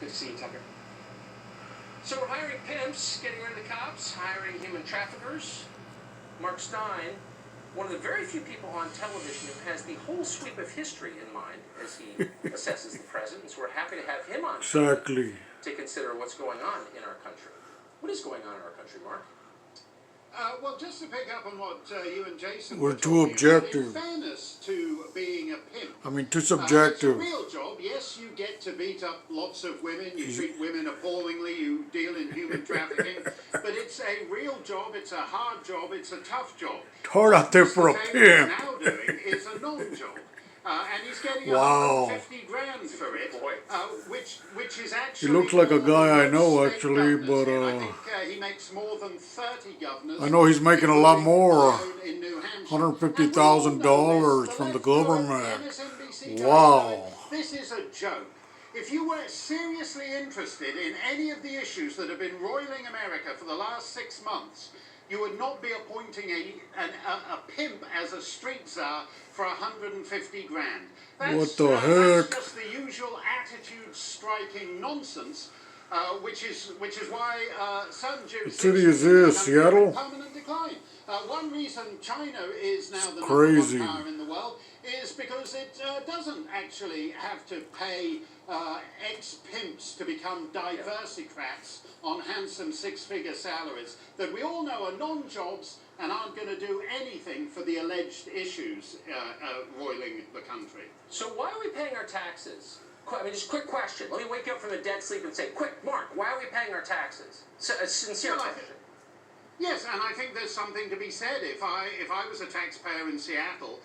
Good to see you, Tucker. So we're hiring pimps, getting rid of the cops, hiring human traffickers. Mark Stein, one of the very few people on television who has the whole sweep of history in mind as he assesses the present. And so we're happy to have him on Exactly. to consider what's going on in our country. What is going on in our country, Mark? Well, just to pick up on what you and Jason We're were too talking objective. about, in fairness to being a pimp, I mean, too subjective. it's a real job. Yes, you get to beat up lots of women, you treat women appallingly, you deal in human trafficking, but it's a real job, it's a hard job, it's a tough job. It's hard out there for a What Mr. pimp. now doing is a non-job. And he's getting Wow. 150 grand for it, which is He actually... looks like a more than guy I most know, state actually, governors but get. I think he makes more than 30 governors. I know he's making a lot more. In New Hampshire. $150,000 from the government. MSNBC Wow. This is a joke. If you were seriously interested in any of the issues that have been roiling America for the last 6 months, you would not be appointing a pimp as a street czar for 150 grand. What the heck? That's just the usual attitude-striking nonsense, which is why certain jurisdictions... What city is this? Seattle? Permanent decline. One reason China is now the crazy. number one power in the world is because it doesn't actually have to pay ex-pimps to become diversicrats on handsome six-figure salaries that we all know are non-jobs and aren't going to do anything for the alleged issues roiling the country. So why are we paying our taxes? I mean, just quick question. Let me wake you up from a dead sleep and say, quick, Mark, why are we paying our taxes? So, a sincere question. Yes, and I think there's something to be said. If I was a taxpayer in Seattle,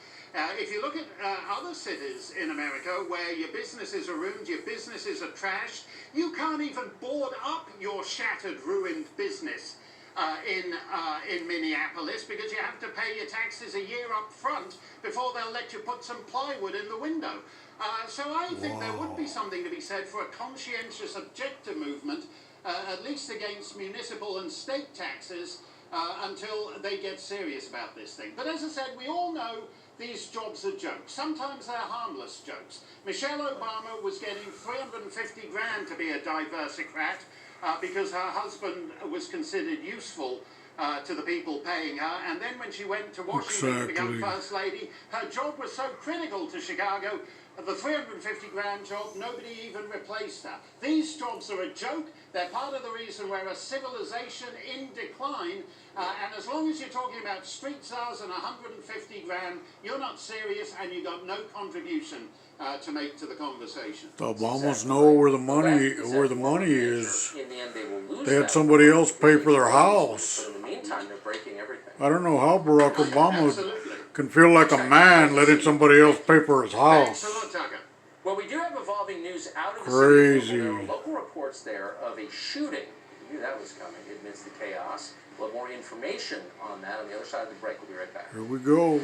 if you look at other cities in America where your businesses are ruined, your businesses are trashed, you can't even board up your shattered, ruined business in Minneapolis because you have to pay your taxes a year up front before they'll let you put some plywood in the window. So I think there would be something to be said for a conscientious objector movement, at least against municipal and state taxes, until they get serious about this thing. But as I said, we all know these jobs are jokes. Sometimes they're harmless jokes. Michelle Obama was getting 350 grand to be a diversicrat because her husband was considered useful to the people paying her, and then when she went to Washington to become First Lady, her job was so critical to Chicago, the 350 grand job, nobody even replaced her. These jobs are a joke. They're part of the reason we're a civilization in decline, and as long as you're talking about street czars and 150 grand, you're not serious and you've got no contribution to make to the conversation. The Obamas know where the money is. In the end, they will lose. They had somebody else pay for their house. But in the meantime, they're breaking everything. I don't know how Barack Obama can feel like a man letting somebody else pay for his house. Thanks a lot, Tucker. Well, we do have evolving news out of the Crazy. city. There are local reports there of a shooting. We knew that was coming amidst the chaos. We'll have more information on that on the other side of the break. We'll be right back. Here we go.